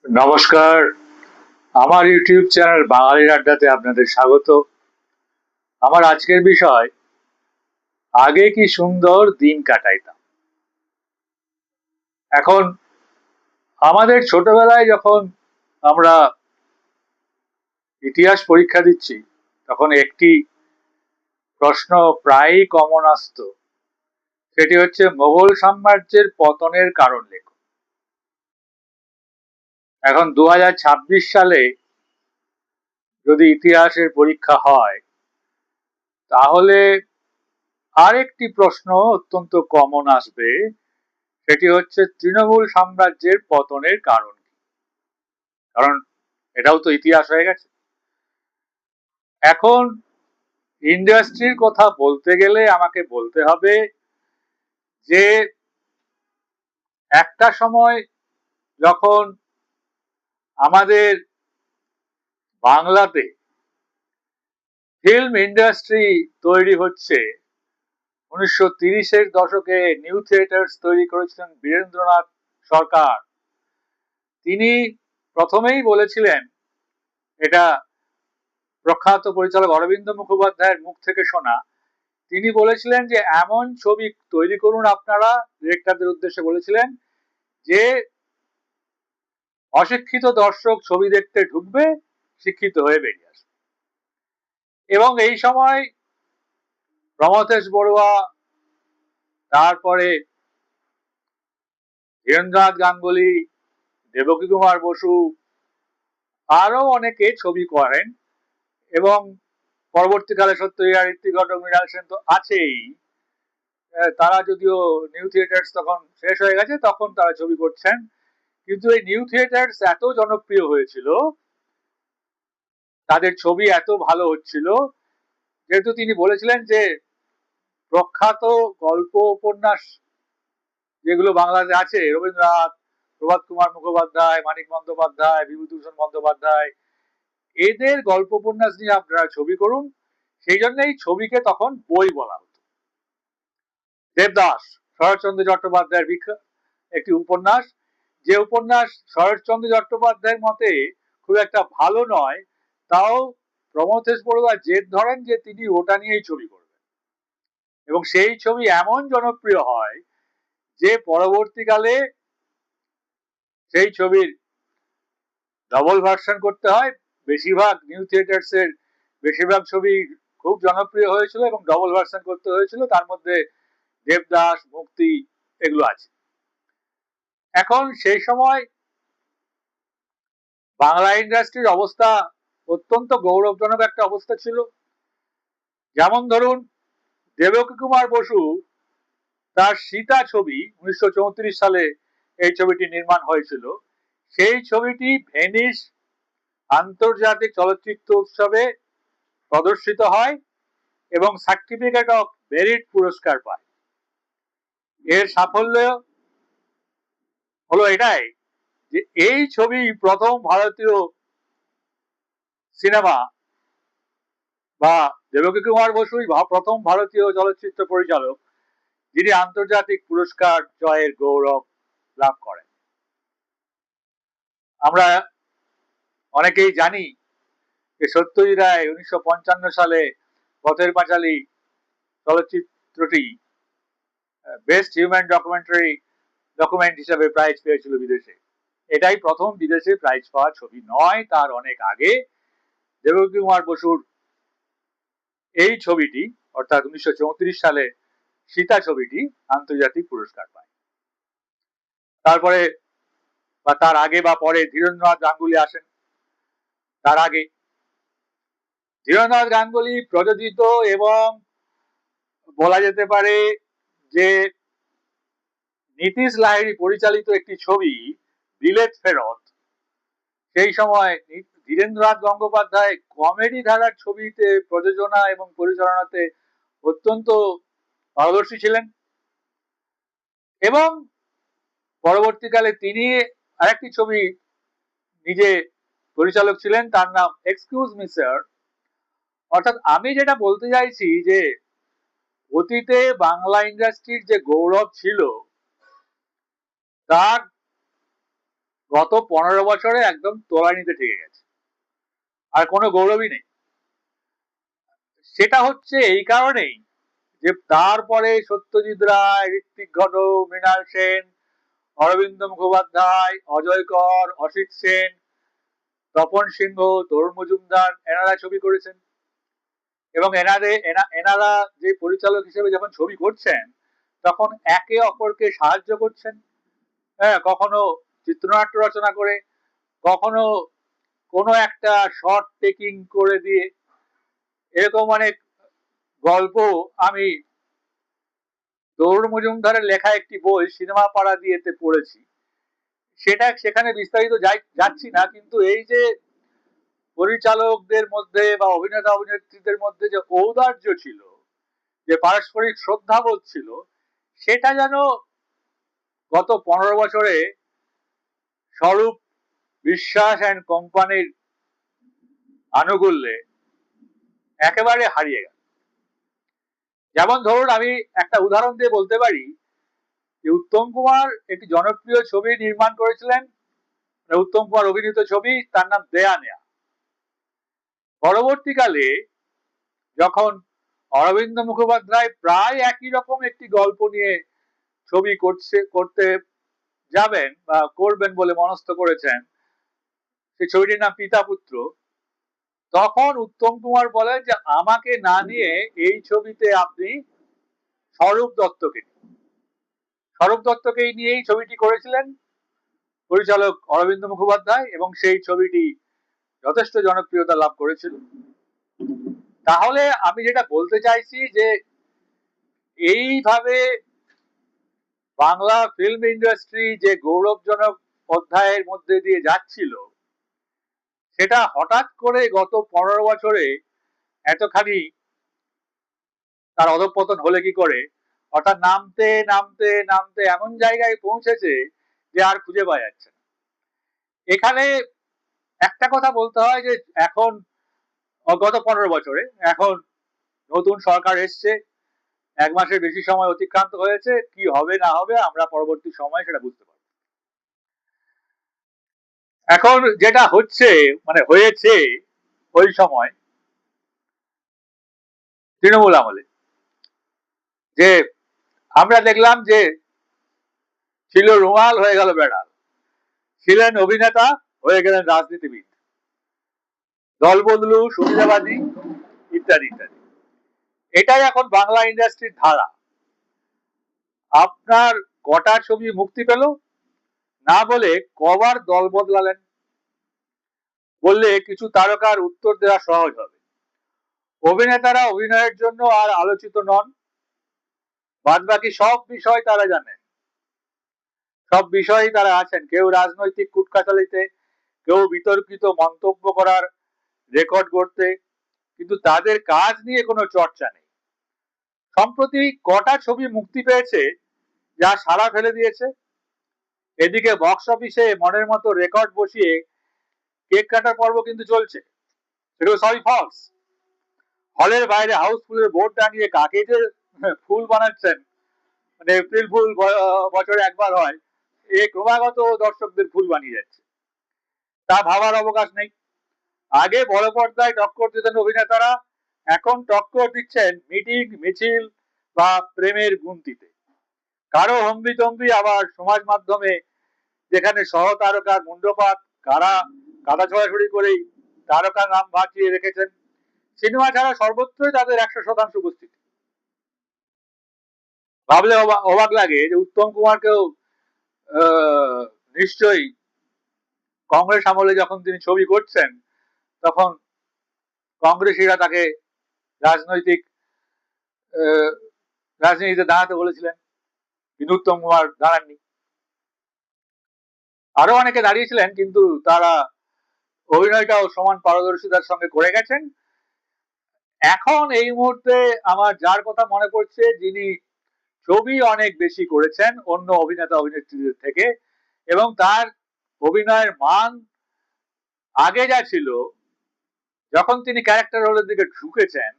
নমস্কার। আমার YouTube channel বাঙালির আড্ডাতে আপনাদের স্বাগত। আমার আজকের বিষয়, আগে কি সুন্দর দিন কাটাইতাম। এখন আমাদের ছোটবেলায় যখন আমরা ইতিহাস পরীক্ষা দিচ্ছি, তখন একটি প্রশ্ন প্রায়ই কমন আসতো। সেটি হচ্ছে, মোগল সাম্রাজ্যের পতনের কারণ লেখো। এখন 2026 সালে যদি ইতিহাসের পরীক্ষা হয়, তাহলে আরেকটি প্রশ্ন অত্যন্ত কমন আসবে। সেটি হচ্ছে, তৃণমূল সাম্রাজ্যের পতনের কারণ কি। কারণ এটাও তো ইতিহাস হয়ে গেছে। এখন ইন্ডাস্ট্রির কথা বলতে গেলে আমাকে বলতে হবে যে, একটা সময় যখন আমাদের বাংলাতে ফিল্ম ইন্ডাস্ট্রি তৈরি হচ্ছে, 1930-এর দশকে নিউ থিয়েটার্স তৈরি করেছিলেন বীরেন্দ্রনাথ সরকার। তিনি প্রথমেই বলেছিলেন, এটা প্রখ্যাত পরিচালক অরবিন্দ মুখোপাধ্যায়ের মুখ থেকে শোনা, তিনি বলেছিলেন যে এমন ছবি তৈরি করুন, আপনারা ডিরেক্টরদের উদ্দেশ্যে বলেছিলেন, যে অশিক্ষিত দর্শক ছবি দেখতে ঢুকবে, শিক্ষিত হয়ে বেরিয়ে আসবে। এবং এই সময় প্রমথেশ বড়ুয়া, তারপরে ধীরেন্দ্রনাথ গাঙ্গুলি, দেবকী কুমার বসু, আরো অনেকে ছবি করেন। এবং পরবর্তীকালে সত্যজিৎ রায়, ঋত্বিক ঘটক, মৃণাল সেন তো আছেই। তারা যদিও নিউ থিয়েটার্স তখন শেষ হয়ে গেছে, তখন তারা ছবি করছেন। কিন্তু এই নিউ থিয়েটার্স এত জনপ্রিয় হয়েছিল, তাদের ছবি এত ভালো হচ্ছিল, যেহেতু তিনি বলেছিলেন যে প্রখ্যাত গল্প উপন্যাস যেগুলো বাংলাতে আছে, রবীন্দ্রনাথ, প্রভাত কুমার মুখোপাধ্যায়, মানিক বন্দ্যোপাধ্যায়, বিভূতিভূষণ বন্দ্যোপাধ্যায়, এদের গল্প উপন্যাস নিয়ে আপনারা ছবি করুন। সেই জন্য এই ছবিকে তখন বই বলা হতো। দেবদাস, শরৎচন্দ্র চট্টোপাধ্যায়ের বিখ্যাত একটি উপন্যাস, যে উপন্যাস শরৎচন্দ্র চট্টোপাধ্যায়ের মতে খুব একটা ভালো নয়, তাও প্রমথেশ বড়ুয়া জেদ ধরেন যে তিনি ওটা নিয়েই ছবি করবেন। এবং সেই ছবি এমন জনপ্রিয় হয় যে পরবর্তীকালে সেই ছবির ডবল ভার্সন করতে হয়। বেশিরভাগ নিউ থিয়েটার্স এর বেশিরভাগ ছবি খুব জনপ্রিয় হয়েছিল এবং ডবল ভার্সন করতে হয়েছিল। তার মধ্যে দেবদাস, মুক্তি, এগুলো আছে। এখন সেই সময় বাংলা ইন্ডাস্ট্রির অবস্থা অত্যন্ত গৌরবজনক একটা অবস্থা ছিল। যেমন ধরুন, দেবকী কুমার বসু তার সীতা ছবি 1934 সালে এই ছবিটি নির্মাণ হয়েছিল। সেই ছবিটি ভেনিস আন্তর্জাতিক চলচ্চিত্র উৎসবে প্রদর্শিত হয় এবং সার্টিফিকেট অফ মেরিট পুরস্কার পায়। এর সাফল্য হলো এটাই যে এই ছবি প্রথম ভারতীয় সিনেমা, বা দেবকী কুমার বসুই প্রথম ভারতীয় চলচ্চিত্র পরিচালক যিনি আন্তর্জাতিক পুরস্কার জয়ের গৌরব লাভ করেন। আমরা অনেকেই জানি যে সত্যজিৎ রায় 1955 সালে পথের পাঁচালী চলচ্চিত্রটি বেস্ট হিউম্যান ডকুমেন্ট হিসাবে প্রাইজ পেয়েছিল বিদেশে। এটাই প্রথম বিদেশে প্রাইজ পাওয়া ছবি নয়, তার অনেক আগে দেবকী কুমার বসুর এই ছবিটি, অর্থাৎ 1934 সালে সীতা ছবিটি আন্তর্জাতিক পুরস্কার পায়। তারপরে বা তার আগে বা পরে ধীরেন্দ্রনাথ গাঙ্গুলি আসেন। তার আগে ধীরেন্দ্রনাথ গাঙ্গুলি প্রযোজিত এবং বলা যেতে পারে যে নীতিশ লাহিড়ী পরিচালিত একটি ছবি বিলেত ফেরত, সেই সময় ধীরেন্দ্রনাথ গঙ্গোপাধ্যায় কমেডি ধারার ছবিতে প্রযোজনা এবং পরিচালনাতে অত্যন্ত পারদর্শী ছিলেন। এবং পরবর্তীকালে তিনি আরেকটি ছবি নিজে পরিচালক ছিলেন, তার নাম এক্সকিউজ মি স্যার। অর্থাৎ আমি যেটা বলতে চাইছি যে অতীতে বাংলা ইন্ডাস্ট্রির যে গৌরব ছিল, তার গত 15 বছরে একদম তলানিতে ঠেকে গেছে, আর কোনো গৌরবই নেই। সেটা হচ্ছে এই কারণেই যে তারপরে সত্যজিৎ রায়, ঋত্বিক ঘটক, মৃণাল সেন, অরবিন্দ মুখোপাধ্যায়, অজয় কর, অসিত সেন, তপন সিংহ, তরুণ মজুমদার এনারা ছবি করেছেন। এবং এনারা যে পরিচালক হিসেবে যখন ছবি করছেন তখন একে অপরকে সাহায্য করছেন। হ্যাঁ, কখনো চিত্রনাট্য রচনা করে, কখনো কোনো একটা শর্ট টেকিং করে দিয়ে, এরকম অনেক গল্প আমি তরুণ মজুমদারের লেখা একটি বই সিনেমা পাড়া দিয়েতে পড়েছি। সেখানে বিস্তারিত যাচ্ছি না, কিন্তু এই যে পরিচালকদের মধ্যে বা অভিনেতা অভিনেত্রীদের মধ্যে যে ঔদার্য ছিল, যে পারস্পরিক শ্রদ্ধাবোধ ছিল, সেটা যেন গত 15 বছরে স্বরূপ বিশ্বাস অ্যান্ড কোম্পানির আনুকূল্যে একেবারে হারিয়ে গেল। যেমন ধরুন, আমি একটা উদাহরণ দিয়ে বলতে পারি যে উত্তম কুমার একটি জনপ্রিয় ছবি নির্মাণ করেছিলেন, উত্তম কুমার অভিনীত ছবি, তার নাম দেয়া নেয়া। পরবর্তীকালে যখন অরবিন্দ মুখোপাধ্যায় প্রায় একই রকম একটি গল্প নিয়ে ছবি করতে যাবেন বা করবেন বলে মনস্থ করেছেন, সেই ছবিটির নাম পিতা পুত্র, তখন উত্তম কুমার বলেন যে আমাকে না নিয়ে এই ছবিতে আপনি স্বরূপ দত্তকেই নিয়েই ছবিটি করেছিলেন পরিচালক অরবিন্দ মুখোপাধ্যায়, এবং সেই ছবিটি যথেষ্ট জনপ্রিয়তা লাভ করেছিল। তাহলে আমি যেটা বলতে চাইছি যে এইভাবে বাংলা ফিল্ম ইন্ডাস্ট্রি যে গৌরবজনক অধ্যায়ের মধ্যে দিয়ে যাচ্ছিল, সেটা হঠাৎ করে গত 15 বছরে এতখানি তার অধঃপতন হলে কি করে? অর্থাৎ নামতে নামতে নামতে এমন জায়গায় পৌঁছেছে যে আর খুঁজে পাওয়া যাচ্ছে না। এখানে একটা কথা বলতে হয় যে এখন গত 15 বছরে এখন নতুন সরকার এসছে, 1 মাসের বেশি সময় অতিক্রান্ত হয়েছে, কি হবে না হবে আমরা পরবর্তী সময় সেটা বুঝতে পারবো। এখন যেটা হচ্ছে, মানে হয়েছে ওই সময় তৃণমূল আমলে, যে আমরা দেখলাম যে ছিল রুমাল হয়ে গেল বেড়াল, ছিলেন অভিনেতা হয়ে গেলেন রাজনীতিবিদ, দল বদলু, সুবিধাবাদী, ইত্যাদি ইত্যাদি। এটাই এখন বাংলা ইন্ডাস্ট্রির ধারা। আপনার কটা ছবি মুক্তি পেল না বলে কবার দল বদলালেন বললে কিছু তারকার উত্তর দেওয়া সহজ হবে। অভিনেতারা অভিনয়ের জন্য আর আলোচিত নন, বাদ বাকি সব বিষয় তারা জানেন, সব বিষয়েই তারা আছেন। কেউ রাজনৈতিক কুটকাচালিতে, কেউ বিতর্কিত মন্তব্য করার রেকর্ড করতে, কিন্তু তাদের কাজ নিয়ে কোনো চর্চা নেই। সম্প্রতি কটা ছবি মুক্তি পেয়েছে যা সাড়া ফেলে দিয়েছে? এদিকে বক্স অফিসে মনের মতো রেকর্ড বসিয়ে কেক কাটার পর্ব কিন্তু চলছে, সেগুলো সবই ফলস। হলের বাইরে হাউসফুলের বোর্ড টাঙিয়ে কাকে যে ফুল বানাচ্ছেন, মানে এপ্রিল ফুল বছরে একবার হয়, এ ক্রমাগত দর্শকদের ফুল বানিয়ে যাচ্ছে, তা ভাবার অবকাশ নেই। আগে বড় পর্দায় টক্কর দিতেন অভিনেতারা, এখন টক্কর দিচ্ছেন মিটিং, মিছিল বা প্রেমের গুনতিতে। কারো হম্বিতম্বি আবার সমাজ মাধ্যমে, যেখানে সহ তারকার মুন্ডপাত, কাদা ছড়াছড়ি করেই তারকার নাম বাঁচিয়ে রেখেছেন। সিনেমা ছাড়া সর্বত্রই তাদের 100% উপস্থিতি। ভাবলে অবাক লাগে যে উত্তম কুমারকেও নিশ্চয়ই কংগ্রেস আমলে যখন তিনি ছবি করছেন তখন কংগ্রেসীরা তাকে রাজনৈতিক রাজনীতিতে দাঁড়াতে বলেছিলেন, কিন্তু উত্তম কুমার দাঁড়াননি। আরো অনেকে দাঁড়িয়েছিলেন, কিন্তু তারা অভিনয়টাও সমান পারদর্শিতার সঙ্গে করে গেছেন। এখন এই মুহূর্তে আমার যার কথা মনে পড়ছে, যিনি ছবি অনেক বেশি করেছেন অন্য অভিনেতা অভিনেত্রীদের থেকে, এবং তার অভিনয়ের মান আগে যা ছিল, যখন তিনি ক্যারেক্টার রোলের দিকে ঢুকেছেন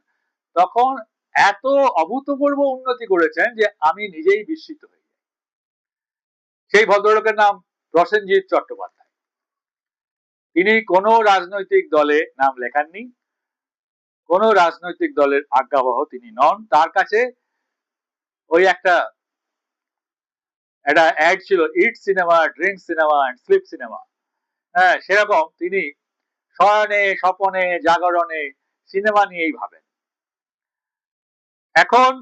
তখন এত অভূতপূর্ব উন্নতি করেছেন যে আমি নিজেই বিস্মিত হই। সেই ভদ্রলোকের নাম প্রসেনজিৎ চট্টোপাধ্যায়। তিনি কোনো রাজনৈতিক দলে নাম লেখাননি, কোনো রাজনৈতিক দলের আজ্ঞাবহ তিনি নন। তার কাছে ওই একটা অ্যাড ছিল, eat cinema, drink cinema and sleep cinema. হ্যাঁ, সেরকম তিনি শয়নে স্বপনে জাগরণে সিনেমা নিয়েই ভাবেন। এখন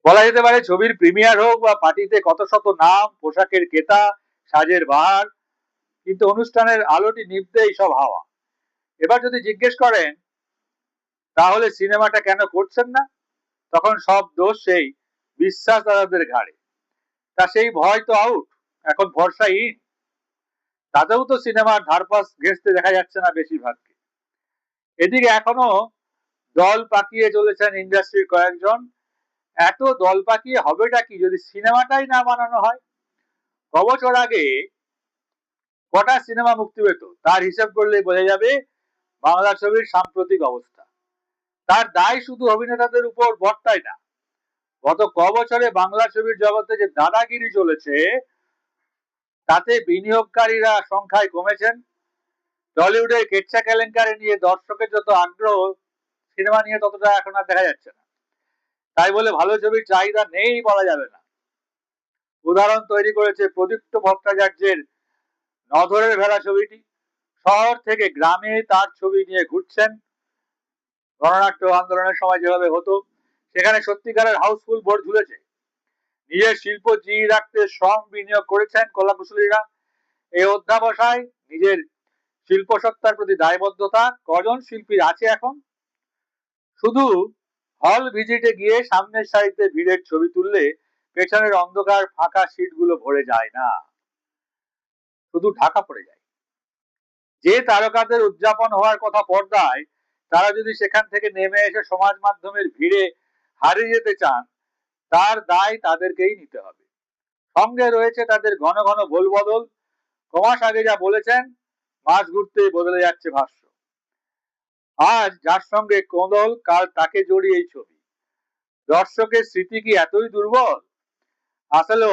বলা যেতে পারে ছবির প্রিমিয়ার হোক বা পার্টিতে কত শত নাম, পোশাকের ক্রেতা, সাজের বাহার, কিন্তু অনুষ্ঠানের আলোটি নিভতেই সব হাওয়া। এবার যদি জিজ্ঞেস করেন তাহলে সিনেমাটা কেন করছেন না, তখন সব দোষ সেই বিশ্বাসদাতাদের ঘাড়ে। তা সেই ভয় তো আউট, এখন ভরসা ইন। তাতেও তো সিনেমার ধারপাস ঘেঁষতে দেখা যাচ্ছে না বেশিরভাগকে। এদিকে এখনো দল পাকিয়ে চলেছেন ইন্ডাস্ট্রির কয়েকজন। এত দল পাকিয়ে হবেটা কি যদি সিনেমাটাই না বানানো হয়? কবছর আগে কটা সিনেমা মুক্তি পেত তার হিসাব করলে বোঝা যাবে বাংলা ছবির সাম্প্রতিক অবস্থা। তার দায় শুধু অভিনেতাদের উপর বর্তায় না। গত কবছরে বাংলা ছবির জগতে যে দাদাগিরি চলেছে তাতে বিনিয়োগকারীরা সংখ্যায় কমেছেন। টলিউডের কেচ্ছা কেলেঙ্কারি নিয়ে দর্শকের যত আগ্রহ, সিনেমা নিয়ে ততটা এখন আর দেখা যাচ্ছে না। তাই বলে ভালো ছবির চাহিদা নেই বলা যাবে না। উদাহরণ তৈরি করেছে প্রদীপ্ত ভট্টাচার্যের নধরের ভেলা ছবিটি। শহর থেকে গ্রামে তার ছবি নিয়ে ঘুরছেন। গণনাট্য আন্দোলনের সময় যেভাবে হতো, সেখানে সত্যিকারের হাউসফুল বোর্ড ঝুলেছে। নিজের শিল্প জিয়ে রাখতে শ্রম বিনিয়োগ করেছেন কলাকুশলীরা। এই অধ্যাবসায়, নিজের শিল্প সত্তার প্রতি দায়বদ্ধতা কজন শিল্পীর আছে এখন? শুধু হল ভিজিটে গিয়ে সামনের সারিতে ভিড়ের ছবি তুললে পেছনের অন্ধকার ফাঁকা সিটগুলো ভরে যায় না, শুধু ঢাকা পড়ে যায়। যে তারকাদের উদযাপন হওয়ার কথা পর্দায়, তারা যদি সেখান থেকে নেমে এসে সমাজ মাধ্যমের ভিড়ে হারিয়ে যেতে চান, তার দায় তাদেরকেই নিতে হবে। সঙ্গে রয়েছে তাদের ঘন ঘন ভুলবদল। কমাস আগে যা বলেছেন, মাস ঘুরতেই বদলে যাচ্ছে ভাষ্য। আজ যার সঙ্গে কোঁদল, কাল তাকে জড়িয়ে এই ছবি। দর্শকের স্মৃতি কি এতই দুর্বল? আসলে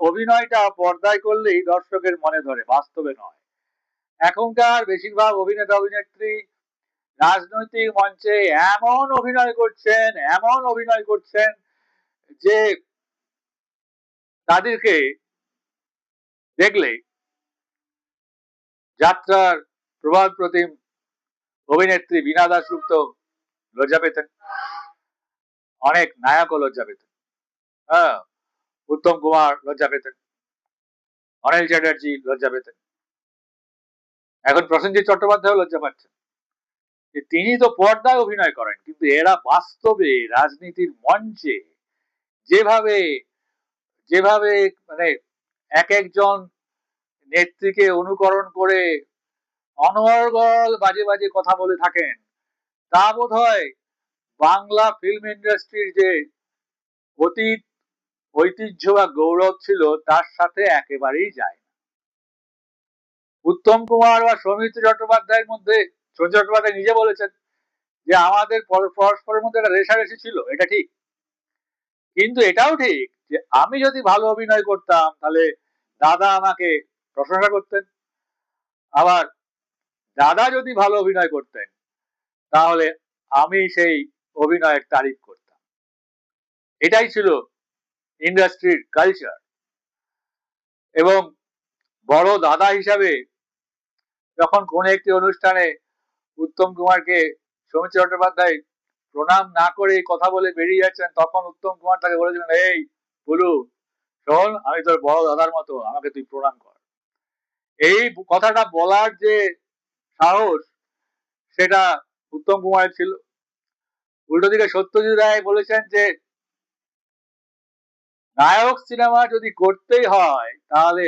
অভিনয়টা পর্দায় করলেই দর্শকের মনে ধরে, বাস্তবে নয়। এখনকার বেশিরভাগ অভিনেতা অভিনেত্রী রাজনৈতিক মঞ্চে এমন অভিনয় করছেন যে তাদেরকে দেখলে যাত্রার প্রবাদ প্রতিম অভিনেত্রী বীণা দাশগুপ্ত লজ্জা পেতেন, অনেক নায়কও লজ্জা পেতেন। হ্যাঁ, উত্তম কুমার লজ্জা পেতেন, অনিল চ্যাটার্জি লজ্জা পেতেন, এখন প্রসেনজিৎ চট্টোপাধ্যায় লজ্জা পাচ্ছেন যে তিনি তো পর্দায় অভিনয় করেন, কিন্তু এরা বাস্তবে রাজনীতির মঞ্চে যেভাবে যেভাবে মানে এক একজন নেত্রীকে অনুকরণ করে অনর্গল বাজে বাজে কথা বলে থাকেন, তা বোধহয় বাংলা ফিল্ম ইন্ডাস্ট্রির যে অতীত ঐতিহ্য বা গৌরব ছিল তার সাথে একেবারেই যায় না। উত্তম কুমার বা সৌমিত্র চট্টোপাধ্যায়ের মধ্যে, সৌমিত্র চট্টোপাধ্যায় নিজে বলেছেন যে আমাদের পরস্পরের মধ্যে একটা রেষারেষি ছিল, এটা ঠিক। কিন্তু এটাও ঠিক যে আমি যদি ভালো অভিনয় করতাম তাহলে দাদা আমাকে প্রশংসা করতেন, আবার দাদা যদি ভালো অভিনয় করতেন তাহলে আমি সেই অভিনয়ের তারিফ করতাম। এটাই ছিল ইন্ডাস্ট্রির কালচার। এবং বড় দাদা হিসাবে যখন কোন একটি অনুষ্ঠানে উত্তম কুমারকে সৌমিত্র চট্টোপাধ্যায় প্রণাম না করে কথা বলে বেরিয়ে যাচ্ছেন, তখন উত্তম কুমার তাকে বলেছিলেন, এই বুলু শোন, আমি তোর বড় দাদার মতো, আমাকে তুই প্রণাম কর। এই কথাটা বলার যে সাহস, সেটা উত্তম কুমারের ছিল। উল্টো দিকে সত্যজিৎ রায় বলেছেন যে নায়ক সিনেমা যদি করতেই হয় তাহলে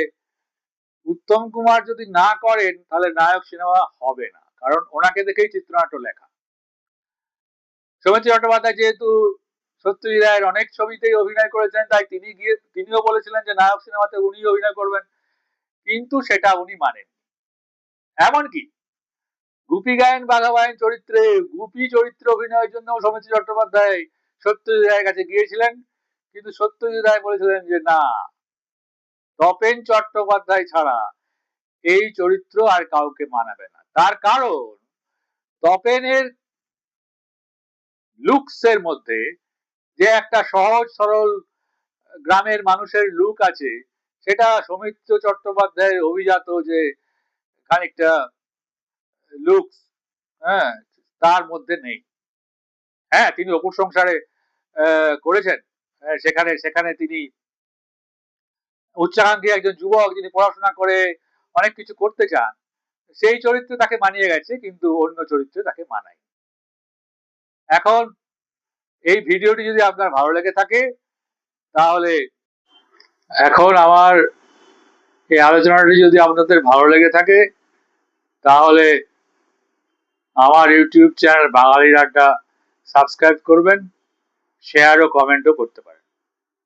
উত্তম কুমার যদি না করেন তাহলে নায়ক সিনেমা হবে না, কারণ ওনাকে দেখেই চিত্রনাট্য লেখা। সৌমিত্র চট্টোপাধ্যায় যেহেতু সত্যজিৎ রায়ের অনেক ছবিতেই অভিনয় করেছেন, তাই তিনিও বলেছিলেন যে নায়ক সিনেমাতে উনি অভিনয় করবেন, কিন্তু সেটা উনি মানেন। এমনকি গুপি গায়েন বাঘা বায়েন চরিত্রে গুপি চরিত্রে অভিনয়ের জন্য সৌমিত্র চট্টোপাধ্যায় সত্যজিৎ রায়ের কাছে গিয়েছিলেন, কিন্তু সত্যজিৎ রায় বলেছিলেন যে না, তপেন চট্টোপাধ্যায় ছাড়া এই চরিত্র আর কাউকে মানাবে না। তার কারণ তপেনের লুকস এর মধ্যে যে একটা সহজ সরল গ্রামের মানুষের লুক আছে, সেটা সৌমিত্র চট্টোপাধ্যায়ের অভিজাত যে খানিকটা লুকস, হ্যাঁ, তার মধ্যে নেই। হ্যাঁ, তিনি অপুর সংসারে করেছেন, সেখানে সেখানে তিনি উচ্চাকাঙ্ক্ষী একজন যুবক, যিনি পড়াশোনা করে অনেক কিছু করতে চান, সেই চরিত্রে তাকে মানিয়ে গেছে, কিন্তু অন্য চরিত্রে তাকে মানায়। এখন এই ভিডিওটি যদি আপনার ভালো লেগে থাকে, তাহলে এখন আমার এই আলোচনাটি যদি আপনাদের ভালো লেগে থাকে, তাহলে আমার ইউটিউব চ্যানেল বাঙালির আড্ডা সাবস্ক্রাইব করবেন, শেয়ার ও কমেন্টও করতে পারেন।